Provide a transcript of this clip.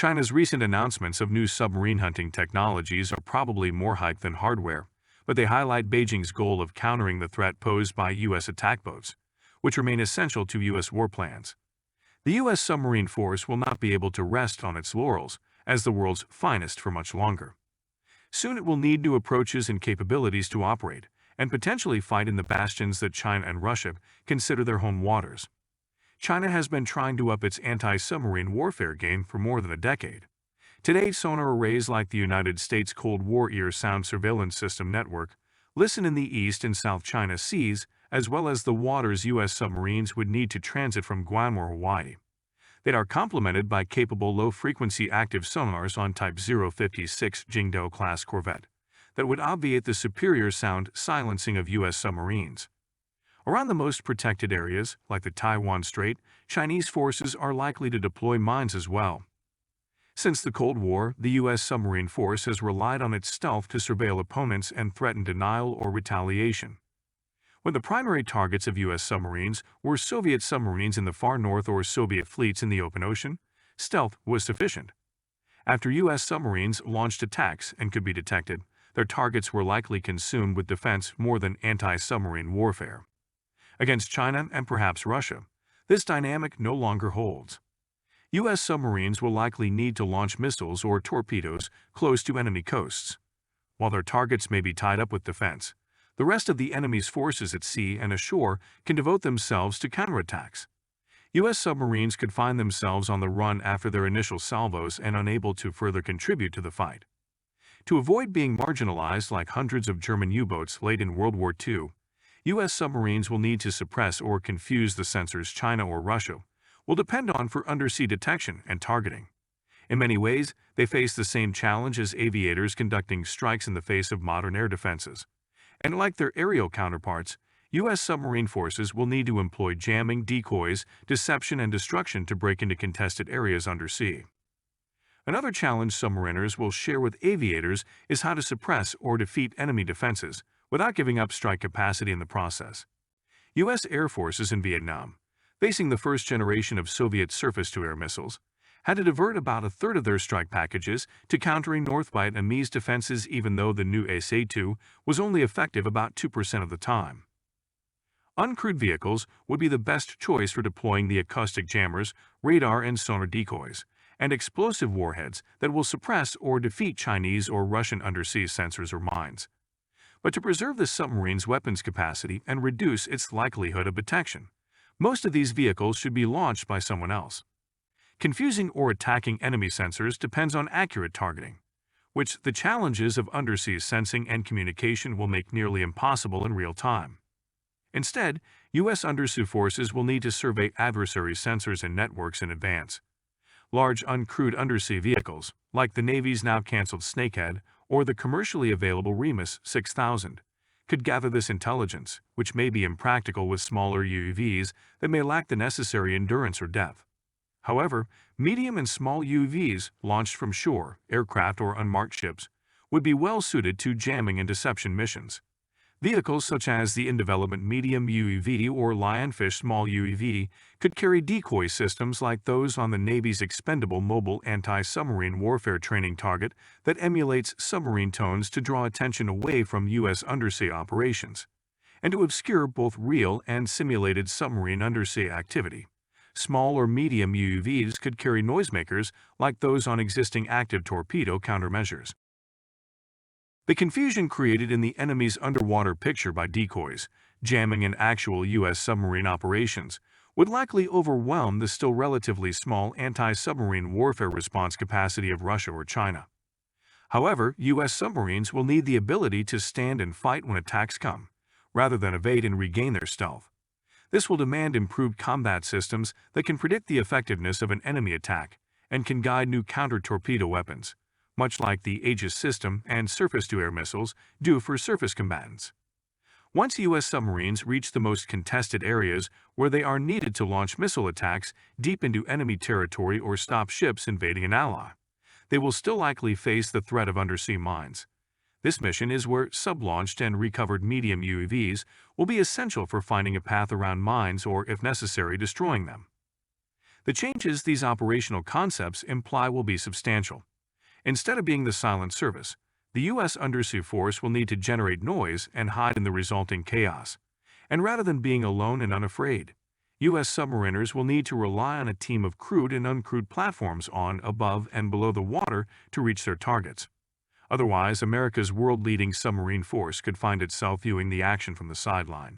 China's recent announcements of new submarine hunting technologies are probably more hype than hardware, but they highlight Beijing's goal of countering the threat posed by U.S. attack boats, which remain essential to U.S. war plans. The U.S. submarine force will not be able to rest on its laurels as the world's finest for much longer. Soon it will need new approaches and capabilities to operate, and potentially fight in the bastions that China and Russia consider their home waters. China has been trying to up its anti-submarine warfare game for more than a decade. Today, sonar arrays like the United States Cold War-era sound surveillance system network listen in the East and South China Seas, as well as the waters U.S. submarines would need to transit from Guam or Hawaii. They are complemented by capable low-frequency active sonars on Type 056 Jingdao-class corvette that would obviate the superior sound silencing of U.S. submarines. Around the most protected areas, like the Taiwan Strait, Chinese forces are likely to deploy mines as well. Since the Cold War, the U.S. submarine force has relied on its stealth to surveil opponents and threaten denial or retaliation. When the primary targets of U.S. submarines were Soviet submarines in the far north or Soviet fleets in the open ocean, stealth was sufficient. After U.S. submarines launched attacks and could be detected, their targets were likely consumed with defense more than anti-submarine warfare. Against China and perhaps Russia, this dynamic no longer holds. U.S. submarines will likely need to launch missiles or torpedoes close to enemy coasts. While their targets may be tied up with defense, the rest of the enemy's forces at sea and ashore can devote themselves to counterattacks. U.S. submarines could find themselves on the run after their initial salvos and unable to further contribute to the fight. To avoid being marginalized like hundreds of German U-boats late in World War II, U.S. submarines will need to suppress or confuse the sensors China or Russia will depend on for undersea detection and targeting. In many ways, they face the same challenge as aviators conducting strikes in the face of modern air defenses. And like their aerial counterparts, U.S. submarine forces will need to employ jamming, decoys, deception, and destruction to break into contested areas undersea. Another challenge submariners will share with aviators is how to suppress or defeat enemy defenses without giving up strike capacity in the process. U.S. Air Forces in Vietnam, facing the first generation of Soviet surface-to-air missiles, had to divert about a third of their strike packages to countering North Vietnamese defenses even though the new SA-2 was only effective about 2% of the time. Uncrewed vehicles would be the best choice for deploying the acoustic jammers, radar and sonar decoys, and explosive warheads that will suppress or defeat Chinese or Russian undersea sensors or mines. But to preserve the submarine's weapons capacity and reduce its likelihood of detection, most of these vehicles should be launched by someone else. Confusing or attacking enemy sensors depends on accurate targeting, which the challenges of undersea sensing and communication will make nearly impossible in real time. Instead, U.S. undersea forces will need to survey adversary sensors and networks in advance. Large uncrewed undersea vehicles, like the Navy's now-canceled Snakehead or the commercially available Remus 6000, could gather this intelligence, which may be impractical with smaller UUVs that may lack the necessary endurance or depth. However, medium and small UUVs launched from shore, aircraft or unmarked ships would be well suited to jamming and deception missions. Vehicles such as the in-development medium UUV or Lionfish small UUV could carry decoy systems like those on the Navy's expendable mobile anti-submarine warfare training target that emulates submarine tones to draw attention away from U.S. undersea operations, and to obscure both real and simulated submarine undersea activity. Small or medium UUVs could carry noisemakers like those on existing active torpedo countermeasures. The confusion created in the enemy's underwater picture by decoys, jamming, and actual U.S. submarine operations would likely overwhelm the still relatively small anti-submarine warfare response capacity of Russia or China. However, U.S. submarines will need the ability to stand and fight when attacks come, rather than evade and regain their stealth. This will demand improved combat systems that can predict the effectiveness of an enemy attack and can guide new counter-torpedo weapons, much like the Aegis system and surface-to-air missiles do for surface combatants. Once U.S. submarines reach the most contested areas where they are needed to launch missile attacks deep into enemy territory or stop ships invading an ally, they will still likely face the threat of undersea mines. This mission is where sub-launched and recovered medium UAVs will be essential for finding a path around mines or, if necessary, destroying them. The changes these operational concepts imply will be substantial. Instead of being the silent service, the U.S. undersea force will need to generate noise and hide in the resulting chaos. And rather than being alone and unafraid, U.S. submariners will need to rely on a team of crewed and uncrewed platforms on, above, and below the water to reach their targets. Otherwise, America's world-leading submarine force could find itself viewing the action from the sideline.